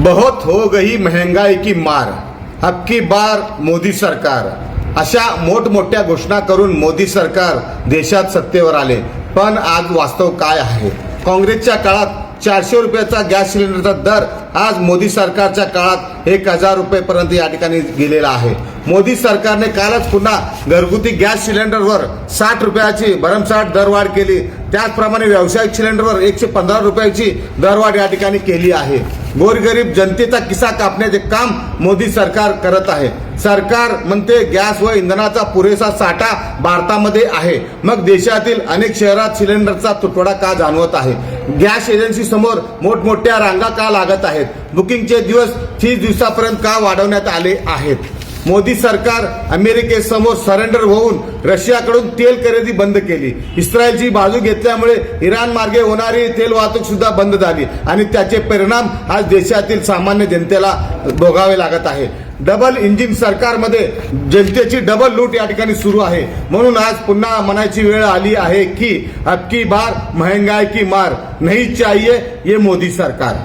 बहुत हो गई महंगाई की मार, अब की बार मोदी सरकार, अशा मोठमोठ्या घोषणा करून मोदी सरकार देशात सत्तेवर आले. पण आज वास्तव काय आहे? काँग्रेसच्या काळात 400 रुपयाचा गॅस सिलेंडरचा दर आज मोदी सरकारच्या काळात 1000 रुपयेपर्यंत या ठिकाणी गेलेला आहे. मोदी सरकारने कालच पुन्हा घरगुती गॅस सिलेंडरवर 60 रुपयाची भरमसाठ दरवाढ केली. त्याचप्रमाणे व्यावसायिक सिलेंडरवर 115 रुपयाची दरवाढ या ठिकाणी केली आहे. गोरगरीब जनतेचा किस्सा कापण्याचे काम मोदी सरकार करत आहे. सरकार म्हणते गॅस व इंधनाचा पुरेसा साठा भारतामध्ये आहे, मग देशातील अनेक शहरात सिलेंडरचा तुटवडा का जाणवत आहे? गॅस एजन्सी समोर मोठमोठ्या रांगा का लागत आहेत? बुकिंगचे दिवस 30 दिवसापर्यंत का वाढवण्यात आले आहेत? मोदी सरकार अमेरिकेसमोर सरेंडर होऊन रशियाकडून तेल खरेदी बंद केली. इस्रायलची बाजू घेतल्यामुळे इराण मार्गे होणारी तेल वाहतूक सुद्धा बंद झाली आणि त्याचे परिणाम आज देशातील सामान्य जनतेला भोगावे लागत आहे. डबल इंजिन सरकारमध्ये जनतेची डबल लूट या ठिकाणी सुरू आहे. म्हणून आज पुन्हा म्हणायची वेळ आली आहे की अब की बार महंगाई की मार नहीं चाहिए ये मोदी सरकार.